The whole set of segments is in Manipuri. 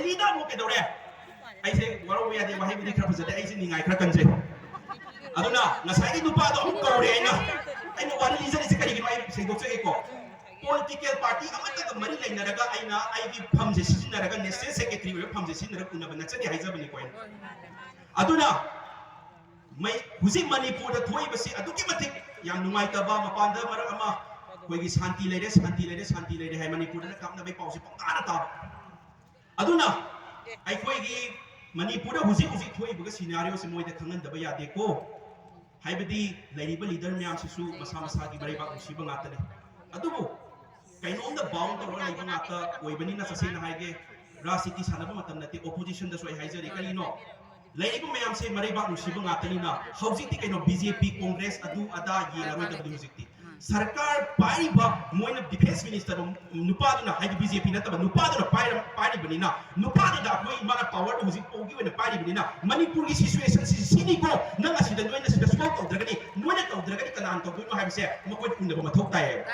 ꯗꯦꯜꯂꯤꯗ ꯑꯃꯨꯛ ꯀꯩꯗꯧꯔꯦ ꯑꯩꯁꯦ ꯋꯥꯔꯧꯕ ꯌꯥꯗꯦ ꯋꯥꯍꯩꯕꯨꯗꯤ ꯈꯔ ꯐꯖꯗꯦ ꯑꯩꯁꯦ ꯅꯤꯡꯉꯥꯏ ꯈꯔ ꯀꯟꯖꯩ ꯑꯗꯨꯅ ꯉꯁꯥꯏꯒꯤ ꯅꯨꯄꯥꯗꯣ ꯑꯃꯨꯛ ꯀꯧꯔꯦ ꯑꯩꯅ ꯋꯥꯔꯤ ꯂꯤꯖꯔꯤꯁꯦ ꯀꯔꯤꯒꯤꯅꯣ ꯑꯩ ꯁꯦꯡꯗꯣꯛꯆꯒꯦꯀꯣ ꯄꯣꯂꯤꯇꯤꯀꯦꯜ ꯄꯥꯔꯇꯤ ꯑꯃꯠꯇꯒ ꯃꯔꯤ ꯂꯩꯅꯔꯒ ꯑꯩꯅ ꯑꯩꯒꯤ ꯐꯝꯁꯦ ꯁꯤꯖꯤꯟꯅꯔꯒ ꯅꯦꯁꯅꯦꯜ ꯁꯦꯀ꯭ꯔꯦꯇꯔꯤ ꯑꯣꯏꯕ ꯐꯝꯁꯦ ꯁꯤꯖꯤꯟꯅꯔꯒ ꯎꯅꯕ ꯅꯠꯆꯗꯦ ꯍꯥꯏꯖꯕꯅꯤꯀꯣ ꯑꯩꯅ ꯑꯗꯨꯅ ꯍꯧꯖꯤꯛ ꯃꯅꯤꯄꯨꯔꯗ ꯊꯣꯛꯏꯕꯁꯤ ꯑꯗꯨꯛꯀꯤ ꯃꯇꯤꯛ ꯌꯥꯝ ꯅꯨꯡꯉꯥꯏꯇꯕ ꯃꯄꯥꯟꯗ ꯃꯔꯛ ꯑꯃ ꯑꯩꯈꯣꯏꯒꯤ ꯁꯥꯟꯇꯤ ꯂꯩꯔꯦ ꯍꯥꯏ ꯃꯅꯤꯄꯨꯔꯗꯅ ꯀꯥꯞꯅꯕꯒꯤ ꯄꯥꯎꯁꯦ ꯄꯪꯇꯥꯗ ꯇꯥꯕ ꯑꯗꯨꯅ ꯑꯩꯈꯣꯏꯒꯤ ꯃꯅꯤꯄꯨꯔꯗ ꯍꯧꯖꯤꯛ ꯊꯣꯛꯏꯕ ꯁꯤꯅꯥꯔꯤꯑꯣꯁꯦ ꯃꯣꯏꯗ ꯈꯪꯍꯟꯗꯕ ꯌꯥꯗꯦꯀꯣ ꯍꯥꯏꯕꯗꯤ ꯂꯩꯔꯤꯕ ꯂꯤꯗꯔ ꯃꯌꯥꯝꯁꯤꯁꯨ ꯃꯁꯥ ꯃꯁꯥꯒꯤ ꯃꯔꯩꯕꯥꯛ ꯅꯨꯡꯁꯤꯕ ꯉꯥꯛꯇꯅꯤ ꯑꯗꯨꯕꯨ ꯀꯩꯅꯣꯝꯗ ꯕꯥꯎꯟ ꯇꯧꯔꯒ ꯂꯩꯕ ꯉꯥꯛꯇ ꯑꯣꯏꯕꯅꯤꯅ ꯇꯁꯦꯡꯅ ꯍꯥꯏꯒꯦ ꯔꯥꯖꯅꯤꯇꯤ ꯁꯥꯟꯅꯕ ꯃꯇꯝ ꯅꯠꯇꯦ ꯑꯣꯄꯣꯖꯤꯁꯟꯗꯁꯨ ꯑꯩ ꯍꯥꯏꯖꯔꯤ ꯀꯔꯤꯅꯣ ꯂꯩꯔꯤꯕ ꯃꯌꯥꯝꯁꯦ ꯃꯔꯩꯕꯥꯛ ꯅꯨꯡꯁꯤꯕ ꯉꯥꯛꯇꯅꯤꯅ ꯍꯧꯖꯤꯛꯇꯤ ꯀꯩꯅꯣ ꯕꯤꯖꯦꯄꯤ ꯀꯣꯡꯒ꯭ꯔꯦꯁ ꯑꯗꯨ ꯑꯗꯥ ꯌꯦꯡꯉꯔꯣꯏꯗꯕꯅꯤ ꯍꯧꯖꯤꯛꯇꯤ ꯁꯔꯀꯥꯔ ꯄꯥꯏꯔꯤꯕ ꯃꯣꯏꯅ ꯗꯤꯐꯦꯟꯁ ꯃꯤꯅꯤꯁꯇꯔ ꯅꯨꯄꯥꯗꯨꯅ ꯍꯥꯏꯗꯤ ꯕꯤꯖꯦꯄꯤ ꯅꯠꯇꯕ ꯅꯨꯄꯥꯗꯨꯅ ꯄꯥꯏꯔꯤꯕꯅꯤꯅ ꯅꯨꯄꯥꯗꯨꯗ ꯑꯩꯈꯣꯏ ꯃꯥꯅ ꯄꯥꯋꯔꯗ ꯍꯧꯖꯤꯛ ꯐꯥꯎꯒꯤ ꯑꯣꯏꯅ ꯄꯥꯏꯔꯤꯕꯅꯤꯅ ꯃꯅꯤꯄꯨꯔꯒꯤ ꯁꯤꯆꯨꯋꯦꯁꯟꯁꯤ ꯁꯤꯅꯤꯀꯣ ꯅꯪ ꯑꯁꯤꯗ ꯅꯣꯏꯅ ꯁꯤꯗ ꯁꯣꯜቭ ꯇꯧꯗ꯭ꯔꯒꯗꯤ ꯅꯣꯏꯅ ꯇꯧꯗ꯭ꯔꯒꯗꯤ ꯀꯅꯥꯅ ꯇꯧꯗꯣꯏꯅꯣ ꯍꯥꯏꯕꯁꯦ ꯃꯈꯣꯏꯗ ꯎꯅꯕ ꯃꯊꯧ ꯇꯥꯏꯌꯦꯕ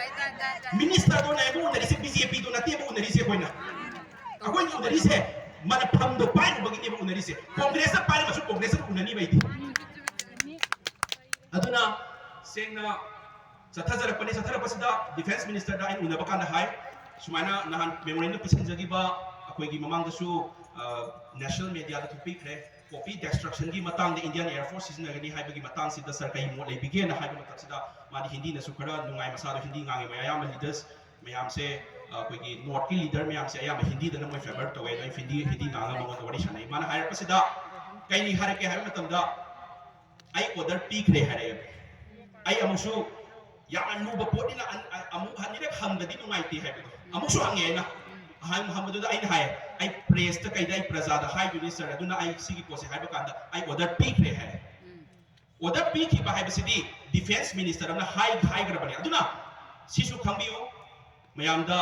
ꯃꯤꯅꯤꯁꯇꯔꯗꯣ ꯅꯥꯏꯕ ꯎꯅꯔꯤꯁꯦ ꯕꯤꯖꯦꯄꯤꯗꯣ ꯅꯠꯇꯦꯕ ꯎꯅꯔꯤꯁꯦ ꯑꯩꯈꯣꯏꯅ ꯎꯅꯔꯤꯁꯦ ꯃꯅ ꯐꯝꯗꯣ ꯄꯥꯏꯔꯨꯕꯒꯤꯅꯦꯕ ꯎꯅꯔꯤꯁꯦ ꯀꯣꯡꯒ꯭ꯔꯦꯁꯇ ꯄꯥꯏꯔꯒꯁꯨ ꯀꯣꯡꯒ꯭ꯔꯦꯁꯇ ꯎꯅꯅꯤꯕ ꯑꯩꯗꯤ ꯑꯗꯨꯅ ꯁꯦꯡꯅ ꯆꯠꯊꯔꯛꯄꯁꯤꯗ ꯗꯤꯐꯦꯟꯁ ꯃꯤꯅꯤꯁꯇꯔꯗ ꯑꯩꯅ ꯎꯅꯕ ꯀꯥꯟꯗ ꯍꯥꯏ ꯁꯨꯃꯥꯏꯅ ꯅꯍꯥꯟ ꯃꯦꯃꯣꯔꯦꯟꯗꯝ ꯄꯤꯁꯤꯟꯖꯈꯤꯕ ꯑꯩꯈꯣꯏꯒꯤ ꯃꯃꯥꯡꯗꯁꯨ ꯅꯦꯁꯅꯦꯜ ꯃꯦꯗꯤꯌꯥꯗ ꯊꯣꯛꯄꯤꯈ꯭ꯔꯦ ꯀꯣꯄꯤ ꯗꯦꯁꯇ꯭ꯔꯛꯁꯟꯒꯤ ꯃꯇꯥꯡꯗ ꯏꯟꯗꯤꯌꯟ ꯑꯦꯌꯔ ꯐꯣꯔꯁ ꯁꯤꯖꯤꯟꯅꯒꯅꯤ ꯍꯥꯏꯕꯒꯤ ꯃꯇꯥꯡꯁꯤꯗ ꯁꯔ ꯀꯩ ꯃꯣꯠ ꯂꯩꯕꯤꯒꯦꯅ ꯍꯥꯏꯕ ꯃꯇꯝꯁꯤꯗ ꯃꯥꯗꯤ ꯍꯤꯟꯗꯤꯅꯁꯨ ꯈꯔ ꯅꯨꯡꯉꯥꯏ ꯃꯁꯥꯗꯣ ꯍꯤꯟꯗꯤ ꯉꯥꯡꯉꯤ ꯑꯌꯥꯝꯕ ꯂꯤꯗꯔꯁ ꯃꯌꯥꯝꯁꯦ ꯑꯩꯈꯣꯏꯒꯤ ꯅꯣꯔꯠꯀꯤ ꯂꯤꯗꯔ ꯃꯌꯥꯝꯁꯦ ꯑꯌꯥꯝꯕ ꯍꯤꯟꯗꯤꯗꯅ ꯃꯣꯏ ꯐꯦꯚꯔ ꯇꯧꯋꯦ ꯑꯗꯣ ꯍꯤꯟꯗꯤ ꯉꯥꯡꯉꯒ ꯃꯉꯣꯟꯗ ꯋꯥꯔꯤ ꯁꯥꯟꯅꯩ ꯃꯥꯅ ꯍꯥꯏꯔꯛꯄꯁꯤꯗ ꯀꯩ ꯍꯥꯏꯔꯛꯀꯦ ꯍꯥꯏꯕ ꯃꯇꯝꯗ ꯑꯩ ꯑꯣꯔꯗꯔ ꯄꯤꯈ꯭ꯔꯦ ꯍꯥꯏꯔꯛꯑꯦꯕ ꯑꯩ ꯑꯃꯨꯛꯁꯨ ꯌꯥꯝꯅ ꯂꯨꯕ ꯄꯣꯠꯅꯤꯅ ꯑꯃꯨꯛ ꯍꯟꯅꯤꯔꯛ ꯍꯪꯗꯗꯤ ꯅꯨꯡꯉꯥꯏꯇꯦ ꯍꯥꯏꯕꯗꯣ ꯑꯃꯨꯛꯁꯨ ꯍꯪꯉꯦ ꯑꯩꯅ ꯍꯪꯕꯗꯨꯗ ꯑꯩꯅ ꯍꯥꯏ ꯑꯩ ꯄ꯭ꯔꯦꯁꯇ ꯀꯩꯗ ꯑꯩ ꯄ꯭ꯔꯖꯥꯗ ꯍꯥꯏꯗꯣꯏꯅꯤ ꯁꯔ ꯑꯗꯨꯅ ꯑꯩ ꯁꯤꯒꯤ ꯄꯣꯠꯁꯦ ꯍꯥꯏꯕ ꯀꯥꯟꯗ ꯑꯩ ꯑꯣꯔꯗꯔ ꯄꯤꯈ꯭ꯔꯦ ꯍꯥꯏ ꯑꯣꯔꯗꯔ ꯄꯤꯈꯤꯕ ꯍꯥꯏꯕꯁꯤꯗꯤ ꯗꯤꯐꯦꯟꯁ ꯃꯤꯅꯤꯁꯇꯔ ꯑꯃꯅ ꯍꯥꯏꯈ꯭ꯔꯕꯅꯤ ꯑꯗꯨꯅ ꯁꯤꯁꯨ ꯈꯪꯕꯤꯌꯨ ꯃꯌꯥꯝꯗ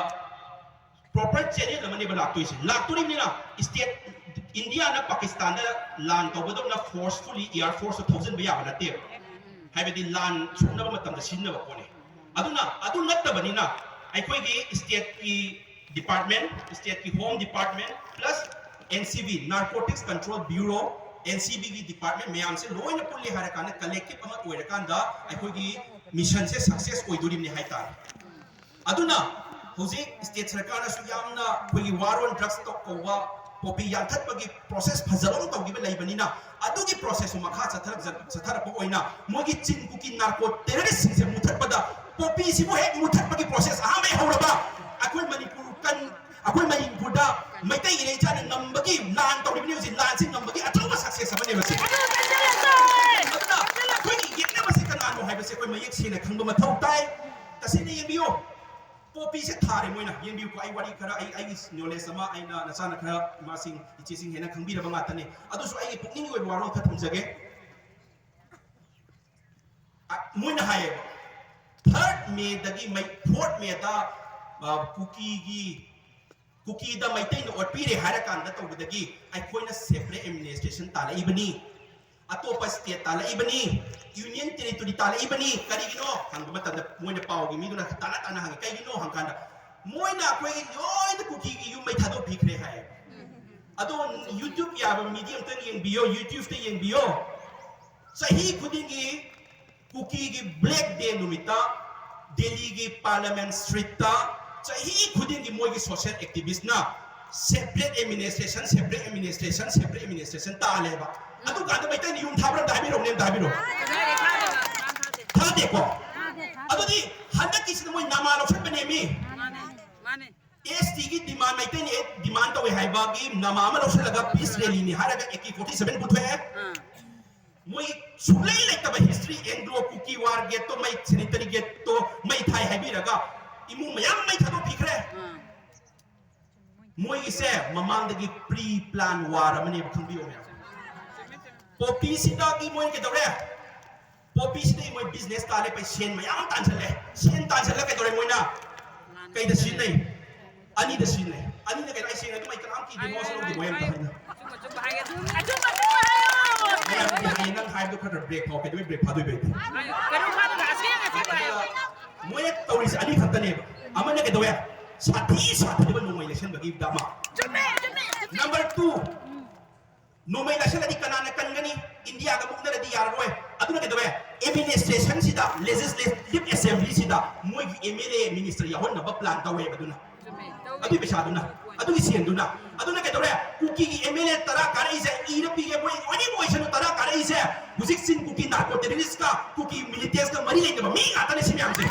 ꯄ꯭ꯔꯣꯄꯔ ꯆꯦꯅꯦꯜ ꯑꯃꯅꯦꯕ ꯂꯥꯛꯇꯣꯔꯤꯕꯅꯤꯅ ꯁ꯭ꯇꯦꯠ ꯏꯟꯗꯤꯌꯥꯅ ꯄꯥꯀꯤꯁꯇꯥꯟꯗ ꯂꯥꯟ ꯇꯧꯕꯗꯧꯅ ꯐꯣꯔꯁꯐꯨꯜꯂꯤ ꯏꯌꯥꯔ ꯐꯣꯔꯁꯇ ꯊꯧꯖꯤꯟꯕ ꯌꯥꯕ ꯅꯠꯇꯦꯕ ꯍꯥꯏꯕꯗꯤ ꯂꯥꯟ ꯁꯣꯛꯅꯕ ꯃꯇꯝꯗ ꯁꯤꯖꯤꯟꯅꯕ ꯄꯣꯠꯅꯤ ꯑꯗꯨꯅ ꯑꯗꯨ ꯅꯠꯇꯕꯅꯤना ꯑꯩꯈꯣꯏꯒꯤ ꯁ꯭ꯇꯦꯠꯀꯤ ꯗꯤꯄꯥꯔꯠꯃꯦꯟ ꯁ꯭ꯇꯦꯠꯀꯤ home department plus NCB narcotics control bureau NCBꯒꯤ ꯗꯤꯄꯥꯔꯠꯃꯦꯟ ꯃꯌꯥꯝꯁꯦ ꯂꯣꯏꯅ ꯄꯨꯜꯂꯤ ꯍꯥꯏꯔꯀꯥꯟꯗ ꯀꯂꯦꯛꯇꯤꯚ ꯑꯃ ꯑꯣꯏꯔꯀꯥꯟꯗ ꯑꯩꯈꯣꯏꯒꯤ ꯃꯤꯁꯟꯁꯦ ꯁꯛꯁꯦꯁ ꯑꯣꯏꯗꯣꯔꯤꯕꯅꯤ ꯍꯥꯏꯇꯥꯔꯦ ꯑꯗꯨꯅ ꯍꯧꯖꯤꯛ ꯁ꯭ꯇꯦꯠ ꯁꯔꯀꯥꯔꯅꯁꯨ ꯌꯥꯝꯅ ꯑꯩꯈꯣꯏꯒꯤ ꯋꯥꯔ ꯑꯣꯟ ꯗ꯭ꯔꯒꯁ ꯀꯧꯕ ꯄꯣꯄꯤ ꯌꯥꯟꯊꯠꯄꯒꯤ ꯄ꯭ꯔꯣꯁꯦꯁ ꯐꯖꯕ ꯑꯃ ꯇꯧꯈꯤꯕ ꯂꯩꯕꯅꯤꯅ ꯑꯗꯨꯒꯤ ꯄ꯭ꯔꯣꯁꯦꯁꯁꯨ ꯃꯈꯥ ꯆꯠꯊꯔꯛꯄ ꯑꯣꯏꯅ ꯃꯣꯏꯒꯤ ꯆꯤꯟ ꯀꯨꯀꯤ ꯅꯥꯔꯀꯣ ꯇꯦꯔरिꯁꯁꯤꯡꯁꯦ ꯃꯨꯊꯠꯄꯗ ꯄꯣꯄꯤꯁꯤꯕꯨ ꯍꯦꯛ ꯃꯨꯊꯠꯄꯒꯤ ꯄ꯭ꯔꯣꯁꯦꯁ ꯑꯍꯥꯟꯕ ꯍꯧꯔꯕ ꯑꯩꯈꯣꯏ ꯃꯅꯤꯄꯨꯔꯗ ꯃꯩꯇꯩ ꯏꯔꯩꯆꯥꯅ ꯉꯝꯕꯒꯤ ꯂꯥꯟ ꯇꯧꯔꯤꯕꯅꯤ ꯍꯧꯖꯤꯛ ꯂꯥꯟꯁꯤ ꯉꯝꯕꯒꯤ ꯑꯆꯧꯕ ꯁꯛꯁꯦꯁ ꯑꯃꯅꯦꯕ ꯁꯤ ꯑꯗꯨꯅ ꯑꯩꯈꯣꯏꯒꯤ ꯌꯦꯛꯅꯕꯁꯤ ꯀꯅꯥꯅꯣ ꯍꯥꯏꯕꯁꯤ ꯑꯩꯈꯣꯏ ꯃꯌꯦꯛ ꯁꯦꯡꯅ ꯈꯪꯕ ꯃꯊꯧ ꯇꯥꯏ ꯇꯁꯦꯡꯅ ꯌꯦꯡꯕꯤꯌꯨ ꯄꯣꯄꯤꯁꯦ ꯊꯥꯔꯦ ꯃꯣꯏꯅ ꯌꯦꯡꯕꯤꯌꯨꯀꯣ ꯑꯩ ꯋꯥꯔꯤ ꯈꯔ ꯑꯩꯒꯤ ꯅꯣꯂꯦꯖ ꯑꯃ ꯑꯩꯅ ꯅꯆꯥꯅ ꯈꯔ ꯏꯃꯥꯁꯤꯡ ꯏꯆꯦꯁꯤꯡ ꯍꯦꯟꯅ ꯈꯪꯕꯤꯔꯕ ꯉꯥꯛꯇꯅꯤ ꯑꯗꯨꯁꯨ ꯑꯩꯒꯤ ꯄꯨꯛꯅꯤꯡꯒꯤ ꯑꯣꯏꯕ ꯋꯥꯔꯣꯜ ꯈꯔ ꯊꯝꯖꯒꯦ ꯃꯣꯏꯅ ꯍꯥꯏꯌꯦꯕ 3rd Mayꯗꯒꯤ 4th Mayꯗ ꯀꯨꯀꯤꯗ ꯃꯩꯇꯩꯅ ꯑꯣꯠꯄꯤꯔꯦ ꯍꯥꯏꯔꯀꯥꯟꯗ ꯇꯧꯕꯗꯒꯤ ꯑꯩꯈꯣꯏꯅ ꯁꯦꯄꯔꯦꯠ ꯑꯦꯗꯃꯤꯅꯤꯁꯇ꯭ꯔꯦꯁꯟ ꯇꯥꯜꯂꯛꯏꯕꯅꯤ ꯑꯇꯣꯞꯄ ꯁ꯭ꯇꯦꯠ ꯇꯥꯜꯂꯛꯏꯕꯅꯤ ꯌꯨꯅꯤꯌꯟ ꯇꯦꯔꯤꯇꯣꯔꯤ ꯇꯥꯜꯂꯛꯏꯕꯅꯤ ꯀꯔꯤꯒꯤꯅꯣ ꯍꯪꯕ ꯃꯇꯝꯗ ꯃꯣꯏꯅ ꯄꯥꯎꯒꯤ ꯃꯤꯗꯨꯅ ꯇꯥꯅ ꯍꯪꯉꯤ ꯀꯩꯒꯤꯅꯣ ꯍꯪꯀꯥꯟꯗ ꯃꯣꯏꯅ ꯑꯩꯈꯣꯏꯒꯤ ꯂꯣꯏꯅ ꯀꯨꯀꯤꯒꯤ ꯌꯨꯝ ꯃꯩ ꯊꯥꯗꯣꯛꯄꯤꯈ꯭ꯔꯦ ꯍꯥꯏꯌꯦ ꯑꯗꯣ ꯌꯨꯇ꯭ꯌꯨꯕ ꯌꯥꯕ ꯃꯤꯗꯤ ꯑꯝꯇꯪ ꯌꯦꯡꯕꯤꯌꯣ ꯌꯨꯇ꯭ꯌꯨꯕꯇ ꯌꯦꯡꯕꯤꯌꯣ ꯆꯍꯤ ꯈꯨꯗꯤꯡꯒꯤ ꯀꯨꯀꯤꯒꯤ ꯕ꯭ꯂꯦꯛ ꯗꯦ ꯅꯨꯃꯤꯠꯇ ꯗꯦꯜꯂꯤꯒꯤ ꯄꯥꯔꯂꯤꯌꯥꯃꯦꯟꯠ ꯁ꯭ꯇ꯭ꯔꯤꯠꯇ ꯆꯍꯤ ꯈꯨꯗꯤꯡꯒꯤ ꯃꯣꯏꯒꯤ ꯁꯣꯁꯤꯌꯦꯜ ꯑꯦꯛꯇꯤꯚꯤꯁꯅ ꯁꯦꯄꯔꯦꯠ ꯑꯦꯗꯃꯤꯅꯤꯁꯇ꯭ꯔꯦꯁꯟ ꯇꯥꯜꯂꯦꯕ ꯑꯗꯨꯀꯥꯟꯗ ꯃꯩꯇꯩꯅ ꯌꯨꯝ ꯊꯥꯕ꯭ꯔꯥ ꯑꯝꯇ ꯍꯥꯏꯕꯤꯔꯛꯎꯅꯦ ꯑꯝꯇ ꯍꯥꯏꯕꯤꯔꯛꯎ ꯊꯥꯗꯦꯀꯣ ꯑꯗꯨꯗꯤ ꯍꯟꯗꯛꯀꯤꯁꯤꯗ ꯃꯣꯏ ꯅꯃꯥ ꯂꯧꯁꯟꯕꯅꯦꯃꯤ STꯒꯤ ꯗꯤꯃꯥꯟ ꯃꯩꯇꯩꯅ ꯗꯤꯃꯥꯟ ꯇꯧꯋꯦ ꯍꯥꯏꯕꯒꯤ ꯅꯃꯥ ꯑꯃ ꯂꯧꯁꯜꯂꯒ ꯄꯤꯁ ꯔꯦꯂꯤꯅꯤ ꯍꯥꯏꯔꯒ AK-47 ꯄꯨꯊꯣꯛꯑꯦ ꯃꯣꯏ ꯁꯨꯡꯂꯩ ꯂꯩꯇꯕ ꯍꯤꯁꯇ꯭ꯔꯤ ꯑꯦꯡꯒ꯭ꯂꯣ ꯀꯨꯀꯤ ꯋꯥꯔ ꯒꯦꯠꯇꯣ ꯃꯩ ꯁꯦꯅꯤꯇꯔꯤ ꯒꯦꯠꯇꯣ ꯃꯩ ꯊꯥꯏ ꯍꯥꯏꯕꯤꯔꯒ ꯏꯃꯨꯡ ꯃꯌꯥꯝ ꯃꯩ ꯊꯥꯗꯣꯛꯄꯤꯈ꯭ꯔꯦ ꯃꯣꯏꯒꯤꯁꯦ ꯃꯃꯥꯡꯗꯒꯤ ꯄ꯭ꯔꯤ ꯄ꯭ꯂꯥꯟ ꯋꯥꯔ ꯑꯃꯅꯦꯕ ꯈꯪꯕꯤꯌꯣ ꯃꯌꯥꯝ ꯄꯣꯄꯤꯁꯤꯗꯒꯤ ꯃꯣꯏ ꯀꯩꯗꯧꯔꯦ ꯄꯣꯄꯤꯁꯤꯗꯒꯤ ꯃꯣꯏ ꯕꯤꯖꯤꯅꯦꯁ ꯇꯥꯜꯂꯦ ꯁꯦꯟ ꯃꯌꯥꯝ ꯇꯥꯟꯁꯤꯜꯂꯦ ꯁꯦꯟ ꯇꯥꯟꯁꯤꯜꯂ ꯀꯩꯗꯧꯔꯦ ꯃꯣꯏꯅ ꯀꯩꯗ ꯁꯤꯖꯤꯟꯅꯩ ꯑꯅꯤꯗ ꯁꯤꯖꯤꯟꯅꯩ ꯑꯅꯤꯗ ꯀꯩꯅꯣ ꯑꯩ ꯁꯦꯡꯅ ꯑꯗꯨꯝ ꯑꯩ ꯀꯅꯥꯝ ꯀꯤꯗꯦ ꯃꯣꯁ ꯂꯧꯗꯦ ꯃꯣꯏ ꯑꯝꯇ ꯍꯥꯏꯅ ꯅꯪ ꯍꯥꯏꯕꯗꯣ ꯈꯔ ꯕ꯭ꯔꯦꯛ ꯐꯥꯎ ꯀꯩꯗꯧꯕꯩ ꯕ꯭ꯔꯦꯛ ꯐꯥꯗꯣꯏꯕ ꯃꯣꯏꯅ ꯇꯧꯔꯤꯁꯦ ꯑꯅꯤ ꯈꯛꯇꯅꯦꯕ ꯑꯃꯅ ꯀꯩꯗꯧꯋꯦ ꯁꯥꯊꯤꯕ ꯅꯣꯡꯃꯩ ꯂꯩꯁꯟꯕꯒꯤ ꯑꯃ Number 2, no may election adi kanana kangani India ga mukna adi yaroi aduna kedoe administration sida legislative assembly sida moi MLA minister yahon na ba plan tawe aduna adu pesa adu isen aduna kedoe kuki MLA tara kare ise ira pige moi ani moi sanu tara kare ise music sin kuki narco terrorist ka kuki militaires ka mari lenge ba mi ata ne simyam se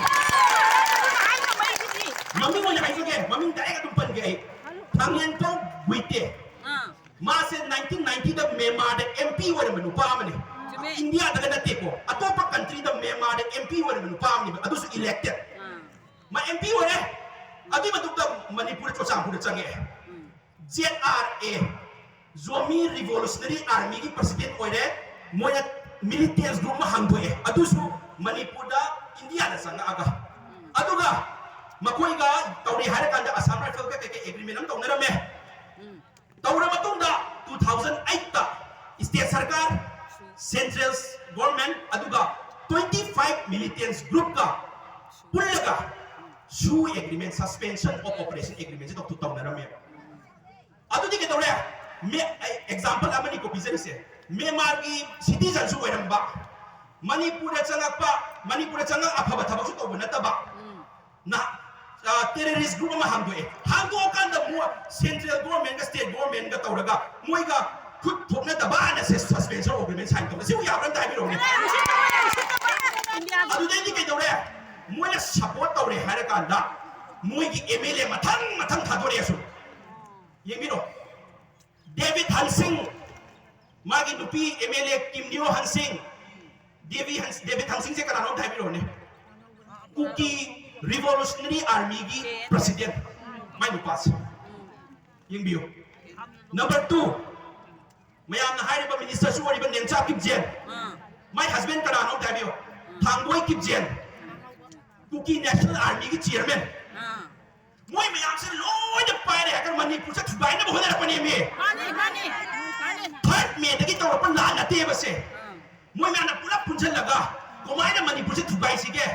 mami mo ya kai ke mami dai ka tumpan ke thangyen to buite Masa 1990 da Myanmar da MP wala manupa mani India daga na teko atopa country da Myanmar da MP wala manupa mani adu su elected ma MP wala adu maduk da Manipur to sang pura change ZRA Zomi Revolutionary Army ki president wala moya militaires group ma hangwe adu su Manipur da India da sanga aga adu ga makoi ga tauri harakan da Assam Rifle ka agreement am taunara me Taura matunda 2008 ta state sarkar central government aduga 25 militants group ka pullaga su agreement suspension of operation agreement to 2000 adu dige taura me example amani ko bizarre se me margi citizen su weramba manipur changa afaba thaba su to banata ba na terrorist group ma hangdo kan da mu central government ga state government ga tauraga moi ga khut thokna da ba na suspension agreement sign to si ya ran dai bi ro ne adu dai ni ke taure moi na support taure hare kan da moi gi MLA mathang thadore su yemi ro David Hansing magi nupi MLA Kim Neo Hansing David Hansing se kana no dai bi ro ne kuki Revolutionary Army ki president mai nupas yung bio number 2 mayam na hire ba minister su wari ba nengcha kipjen my husband kana no dabio thangboy kipjen kuki national army ki chairman moi mayam se loy de paire akan manipur sa thubai na bahona rapani me mani third me de ki to pa la na te ba se moi me na pula punjal laga komai na manipur sa thubai si ke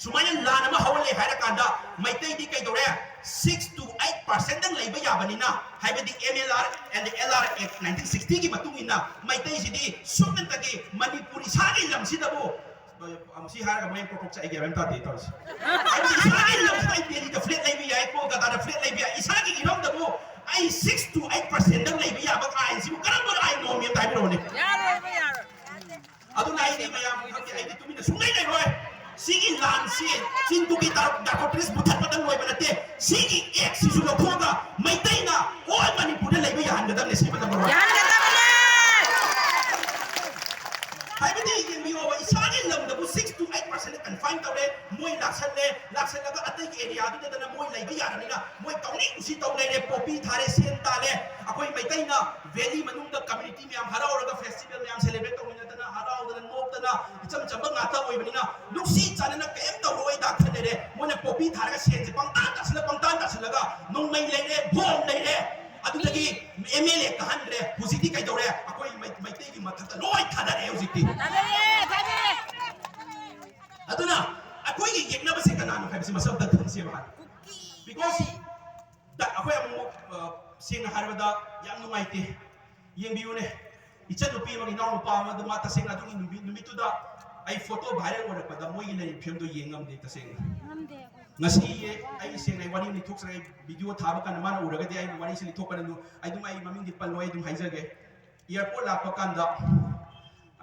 Sumanya lana ma hawale hara kanda maitai di kai dore 6 to 8% dang laiba yabani na haiba di MLR and the LR Act 1960 ki matungina maitai si di sumnan taki Manipuri sagi lam si dabo si hara ka main protocol sa ige ram ta details ai sagi lam sa ide di flat laiba ya ko ga da flat laiba isagi iram dabo ai 6 to 8% dang laiba yaba ka ai si karam ba ai no mi tai bi ro ne yaro adu nai di mayam hakki ai di tumina sungai nai roi Sigi lansi, cintu kita dakotris bukan pada luai berarti. Sigi eksi sudah koga, maitai na, all Manipur dah lagi yang anda nasi pada berapa. Yang anda Hai beti yang biwa isani lam dabu 6 to 8% kan fine tau le, moi laksan laga atai ke area tu dah na moi lagi yang ni na, moi kau ni usi tau le popi thare senta le, aku yang maitai na valley manung da community me am harau raga festival me am celebrate tau ni na harau dan mok dan na, macam ngata moi bani na, luksi chana na kem tau roi dak thane le, moi na popi thare sen pang tan tak selaga, nong mai le bom le. Adu lagi MLA kahan re, husiti kai dore, aku yang maitai ki matata loi thada re husiti. Adu na, aku yang yekna basi kanan kai basi masal dat siya bahan. Because aku yang sing harvada yang numaiti, yang biu ne, icha nupi maginaw nupa amadu mata sing adu numitu da, ay photo viral wala pada mo yung film do yengam dito sing. Ngasi ay sing ay wali ni tok sa video thaba kan naman uraga di ay wali sili tok kan ay dum ay maming di paloy dum haizage airport la pakanda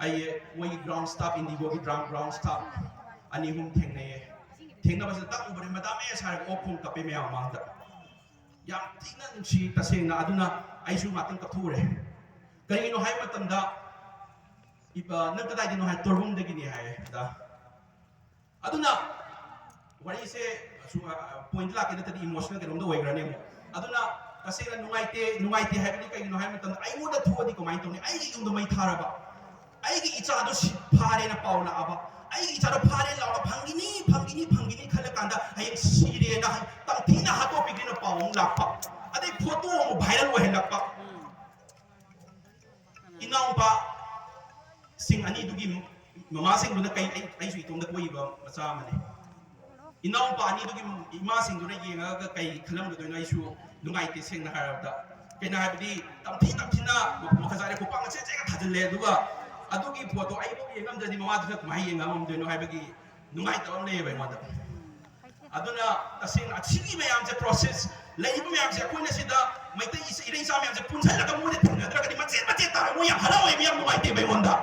ay way ground stop indigo gi ground stop ani hum thengna ba sa ta ubare madame sa opong kape me amang da yam tingnan si tasing na aduna ay su matang kapure kay no hay matanda iba nagtatay din no hay torbong de gini hay da aduna wari se point la kita tadi emotional ke nomdo wegra ne mo aduna kasi na numaite happy kay no hay matan ay mo da thuwa di ko main tong ni ay yung do mai thara ba ay gi icha do phare na pauna aba ay gi icha do phare la phangini khala kanda ay sire na tang thina hato pigri na paung la pa ade photo mo viral wa hela pa inaw ba sing ani dugi mama sing do na kay ay su itong na ko iba masama ne inaw pa ani dugi ima sing do na yenga ga kay khalam do na isu nungai te sing na harabda kena habdi tamthina makhazare ko pang se ga thadle duga adugi photo ai bo yengam jadi mama du mai yengam de no habagi nungai taw le bai mada aduna tasing achigi mayam je process leibu mayam je koina sida maitai irei sa mayam je punchal la ka mo ne thina dra ka di mache ta mo ya halawe mayam nungai te bai onda